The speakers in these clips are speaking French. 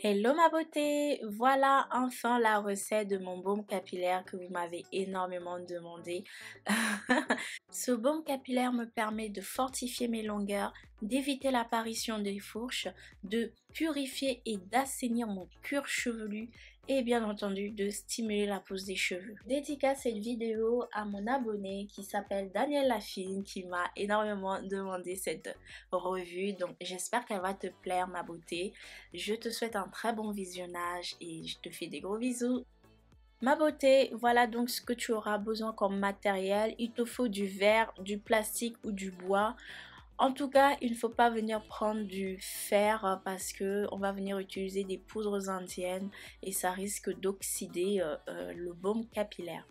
Hello ma beauté, voilà enfin la recette de mon baume capillaire que vous m'avez énormément demandé. Ce baume capillaire me permet de fortifier mes longueurs, d'éviter l'apparition des fourches, de purifier et d'assainir mon cuir chevelu et bien entendu de stimuler la pousse des cheveux. Dédicace cette vidéo à mon abonné qui s'appelle Daniel Lafine qui m'a énormément demandé cette revue, donc j'espère qu'elle va te plaire ma beauté. Je te souhaite un très bon visionnage et je te fais des gros bisous. Ma beauté, voilà donc ce que tu auras besoin comme matériel. Il te faut du verre, du plastique ou du bois. En tout cas, il ne faut pas venir prendre du fer parce que on va venir utiliser des poudres indiennes et ça risque d'oxyder le baume capillaire.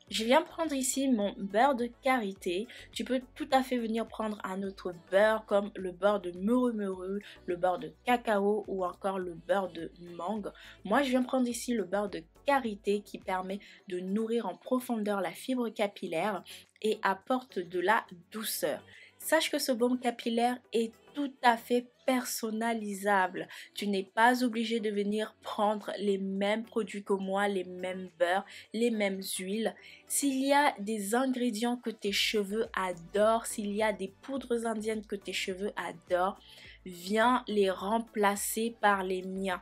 Je viens prendre ici mon beurre de karité. Tu peux tout à fait venir prendre un autre beurre comme le beurre de muru, le beurre de cacao ou encore le beurre de mangue. Moi, je viens prendre ici le beurre de karité qui permet de nourrir en profondeur la fibre capillaire et apporte de la douceur. Sache que ce baume capillaire est tout à fait personnalisable. Tu n'es pas obligé de venir prendre les mêmes produits que moi, les mêmes beurres, les mêmes huiles. S'il y a des ingrédients que tes cheveux adorent, s'il y a des poudres indiennes que tes cheveux adorent, viens les remplacer par les miens.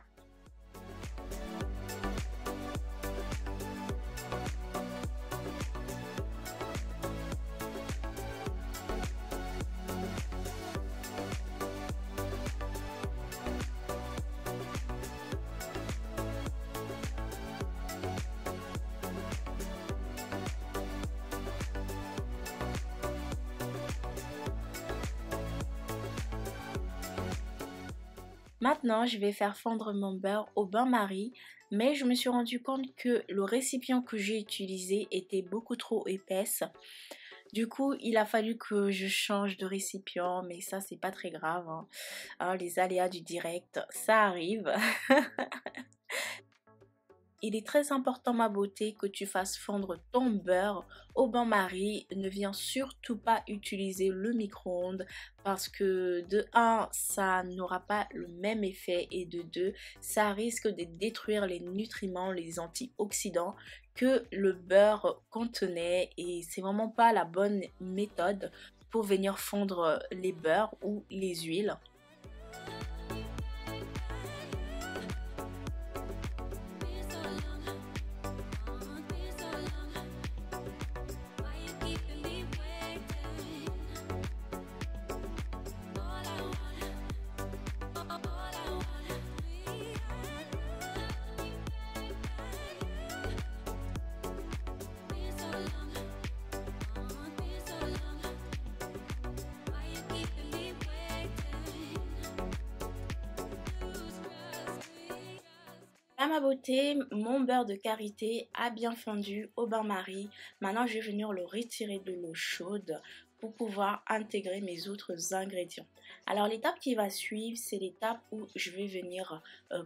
Maintenant, je vais faire fondre mon beurre au bain-marie, mais je me suis rendu compte que le récipient que j'ai utilisé était beaucoup trop épaisse. Du coup, il a fallu que je change de récipient, mais ça, c'est pas très grave, hein. Les aléas du direct, ça arrive. Il est très important ma beauté que tu fasses fondre ton beurre au bain-marie. Ne viens surtout pas utiliser le micro-ondes parce que de 1, ça n'aura pas le même effet et de 2, ça risque de détruire les nutriments, les antioxydants que le beurre contenait et c'est vraiment pas la bonne méthode pour venir fondre les beurres ou les huiles. À ma beauté, mon beurre de karité a bien fondu au bain-marie. Maintenant, je vais venir le retirer de l'eau chaude pour pouvoir intégrer mes autres ingrédients. Alors, l'étape qui va suivre, c'est l'étape où je vais venir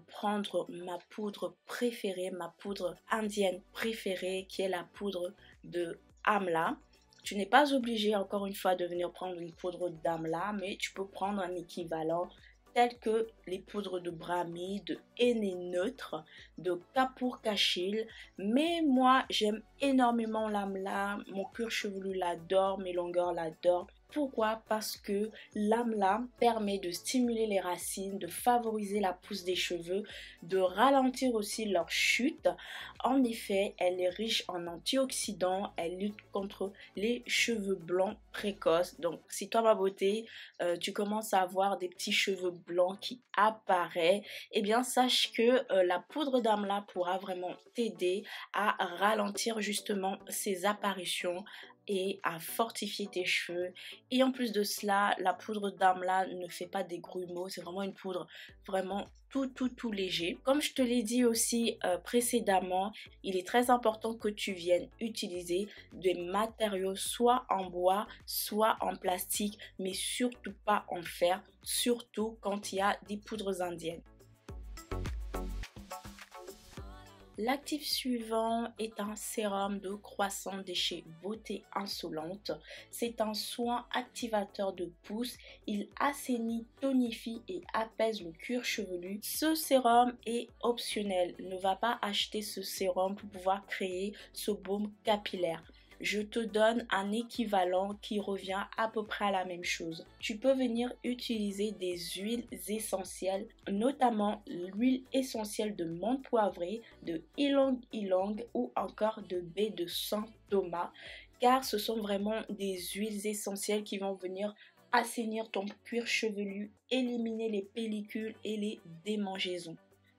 prendre ma poudre préférée, ma poudre indienne préférée, qui est la poudre de Amla. Tu n'es pas obligé, encore une fois, de venir prendre une poudre d'Amla, mais tu peux prendre un équivalent tels que les poudres de Brahmi, de Henné Neutre, de Kapoor Kashil. Mais moi, j'aime énormément l'amla, mon cuir chevelu l'adore, mes longueurs l'adorent. Pourquoi? Parce que l'amla permet de stimuler les racines, de favoriser la pousse des cheveux, de ralentir aussi leur chute. En effet, elle est riche en antioxydants, elle lutte contre les cheveux blancs précoces. Donc, si toi, ma beauté, tu commences à avoir des petits cheveux blancs qui apparaissent, eh bien, sache que la poudre d'amla pourra vraiment t'aider à ralentir justement ces apparitions et à fortifier tes cheveux. Et en plus de cela, la poudre d'amla ne fait pas des grumeaux, c'est vraiment une poudre vraiment tout léger. Comme je te l'ai dit aussi précédemment, il est très important que tu viennes utiliser des matériaux soit en bois, soit en plastique, mais surtout pas en fer, surtout quand il y a des poudres indiennes. L'actif suivant est un sérum de croissant de chez Beauté Insolente. C'est un soin activateur de pousse. Il assainit, tonifie et apaise le cuir chevelu. Ce sérum est optionnel. Ne va pas acheter ce sérum pour pouvoir créer ce baume capillaire. Je te donne un équivalent qui revient à peu près à la même chose. Tu peux venir utiliser des huiles essentielles, notamment l'huile essentielle de menthe poivrée, de ylang ylang ou encore de baie de Saint Thomas, car ce sont vraiment des huiles essentielles qui vont venir assainir ton cuir chevelu, éliminer les pellicules et les démangeaisons.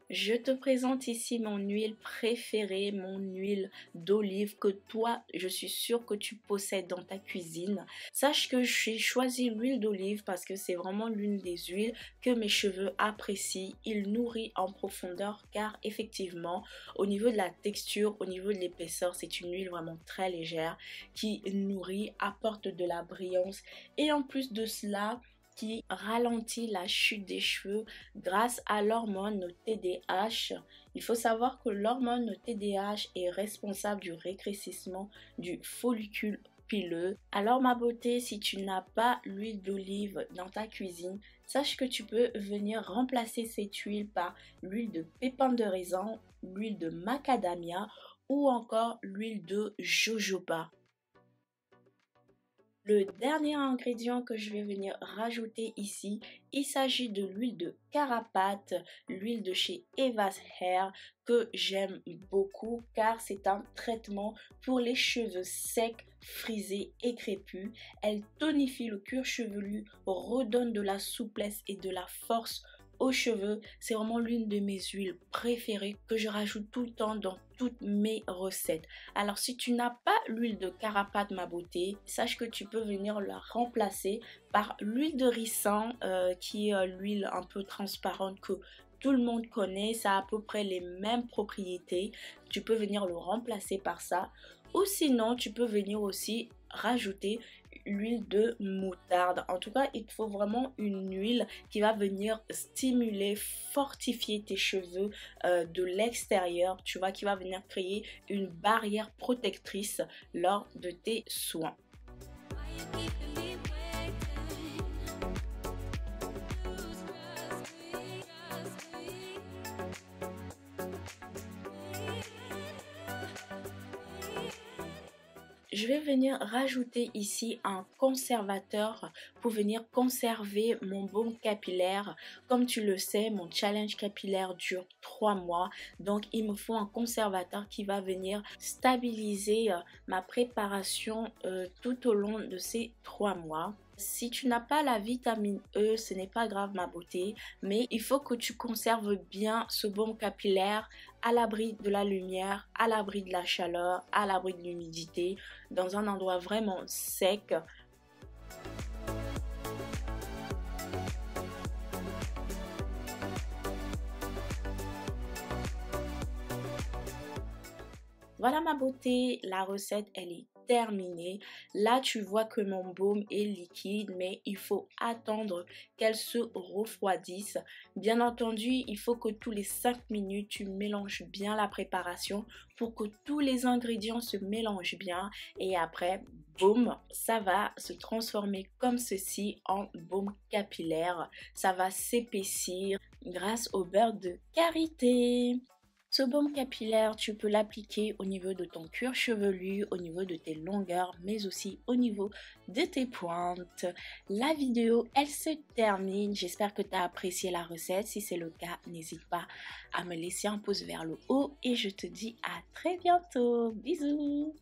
Je te présente ici mon huile préférée, mon huile d'olive que toi, je suis sûre que tu possèdes dans ta cuisine. Sache que j'ai choisi l'huile d'olive parce que c'est vraiment l'une des huiles que mes cheveux apprécient. Il nourrit en profondeur car effectivement, au niveau de la texture, au niveau de l'épaisseur, c'est une huile vraiment très légère qui nourrit, apporte de la brillance et en plus de cela, qui ralentit la chute des cheveux grâce à l'hormone TDH. Il faut savoir que l'hormone TDH est responsable du rétrécissement du follicule pileux. Alors ma beauté, si tu n'as pas l'huile d'olive dans ta cuisine, sache que tu peux venir remplacer cette huile par l'huile de pépins de raisin, l'huile de macadamia ou encore l'huile de jojoba. Le dernier ingrédient que je vais venir rajouter ici, il s'agit de l'huile de carapate, l'huile de chez Eva's Hair que j'aime beaucoup car c'est un traitement pour les cheveux secs, frisés et crépus. Elle tonifie le cuir chevelu, redonne de la souplesse et de la force aux cheveux. C'est vraiment l'une de mes huiles préférées que je rajoute tout le temps dans toutes mes recettes. Alors si tu n'as pas l'huile de carapate ma beauté, sache que tu peux venir la remplacer par l'huile de ricin qui est l'huile un peu transparente que tout le monde connaît. Ça a à peu près les mêmes propriétés. Tu peux venir le remplacer par ça. Ou sinon tu peux venir aussi rajouter l'huile de moutarde. En tout cas, il te faut vraiment une huile qui va venir stimuler, fortifier tes cheveux de l'extérieur. Tu vois, qui va venir créer une barrière protectrice lors de tes soins. Je vais venir rajouter ici un conservateur pour venir conserver mon baume capillaire. Comme tu le sais, mon challenge capillaire dure 3 mois. Donc, il me faut un conservateur qui va venir stabiliser ma préparation tout au long de ces 3 mois. Si tu n'as pas la vitamine E, ce n'est pas grave ma beauté, mais il faut que tu conserves bien ce baume capillaire à l'abri de la lumière, à l'abri de la chaleur, à l'abri de l'humidité, dans un endroit vraiment sec. Voilà ma beauté, la recette elle est terminée. Là tu vois que mon baume est liquide mais il faut attendre qu'elle se refroidisse. Bien entendu il faut que tous les 5 minutes tu mélanges bien la préparation pour que tous les ingrédients se mélangent bien et après boum, ça va se transformer comme ceci en baume capillaire. Ça va s'épaissir grâce au beurre de karité. Ce baume capillaire, tu peux l'appliquer au niveau de ton cuir chevelu, au niveau de tes longueurs, mais aussi au niveau de tes pointes. La vidéo, elle se termine. J'espère que tu as apprécié la recette. Si c'est le cas, n'hésite pas à me laisser un pouce vers le haut et je te dis à très bientôt. Bisous!